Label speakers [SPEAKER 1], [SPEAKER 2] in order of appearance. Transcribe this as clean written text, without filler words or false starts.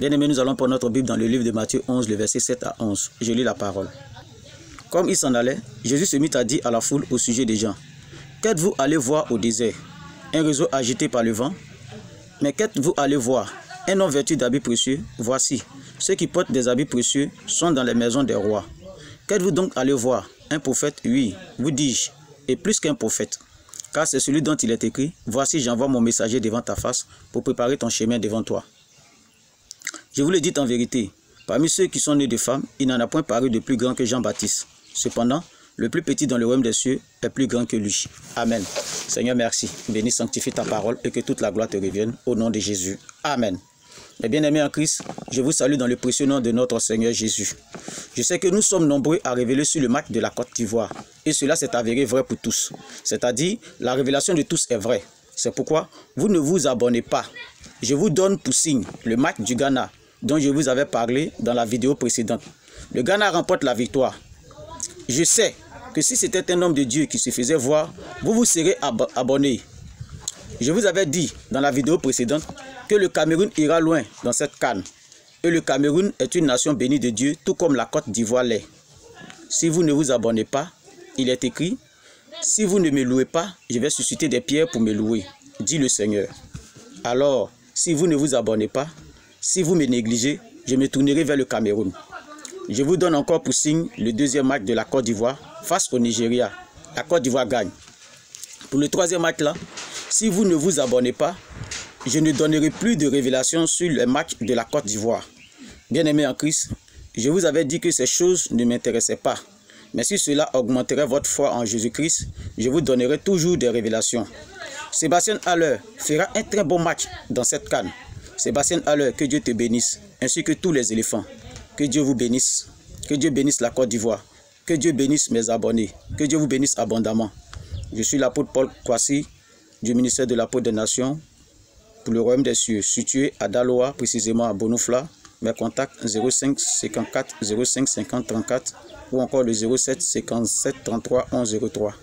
[SPEAKER 1] Bien-aimés, nous allons prendre notre Bible dans le livre de Matthieu 11, le verset 7 à 11. Je lis la parole. Comme il s'en allait, Jésus se mit à dire à la foule au sujet des gens: qu'êtes-vous allé voir au désert? Un réseau agité par le vent? Mais qu'êtes-vous allé voir? Un homme vêtu d'habits précieux? Voici, ceux qui portent des habits précieux sont dans les maisons des rois. Qu'êtes-vous donc allé voir? Un prophète? Oui, vous dis-je, et plus qu'un prophète. Car c'est celui dont il est écrit: voici, j'envoie mon messager devant ta face pour préparer ton chemin devant toi. Je vous le dis en vérité, parmi ceux qui sont nés de femmes, il n'en a point paru de plus grand que Jean-Baptiste. Cependant, le plus petit dans le royaume des cieux est plus grand que lui. Amen. Seigneur, merci. Bénis, sanctifie ta parole et que toute la gloire te revienne au nom de Jésus. Amen. Mes bien-aimés en Christ, je vous salue dans le précieux nom de notre Seigneur Jésus. Je sais que nous sommes nombreux à révéler sur le match de la Côte d'Ivoire. Et cela s'est avéré vrai pour tous. C'est-à-dire, la révélation de tous est vraie. C'est pourquoi vous ne vous abonnez pas. Je vous donne pour signe le match du Ghana, dont je vous avais parlé dans la vidéo précédente. Le Ghana remporte la victoire. Je sais que si c'était un homme de Dieu qui se faisait voir, vous vous serez abonné. Je vous avais dit dans la vidéo précédente que le Cameroun ira loin dans cette CAN. Et le Cameroun est une nation bénie de Dieu, tout comme la Côte d'Ivoire l'est. Si vous ne vous abonnez pas, il est écrit: si vous ne me louez pas, je vais susciter des pierres pour me louer, dit le Seigneur. Alors, si vous ne vous abonnez pas, si vous me négligez, je me tournerai vers le Cameroun. Je vous donne encore pour signe le deuxième match de la Côte d'Ivoire face au Nigeria. La Côte d'Ivoire gagne. Pour le troisième match là, si vous ne vous abonnez pas, je ne donnerai plus de révélations sur le match de la Côte d'Ivoire. Bien-aimés en Christ, je vous avais dit que ces choses ne m'intéressaient pas. Mais si cela augmenterait votre foi en Jésus-Christ, je vous donnerai toujours des révélations. Sébastien Haller fera un très bon match dans cette CAN. Sébastien Haller, que Dieu te bénisse, ainsi que tous les éléphants. Que Dieu vous bénisse. Que Dieu bénisse la Côte d'Ivoire. Que Dieu bénisse mes abonnés. Que Dieu vous bénisse abondamment. Je suis l'apôtre Paul Kwasi du ministère de l'apôtre des nations pour le royaume des cieux, situé à Daloa, précisément à Bonoufla. Mes contacts 05 54 05 50 34 ou encore le 07 57 33 11 03.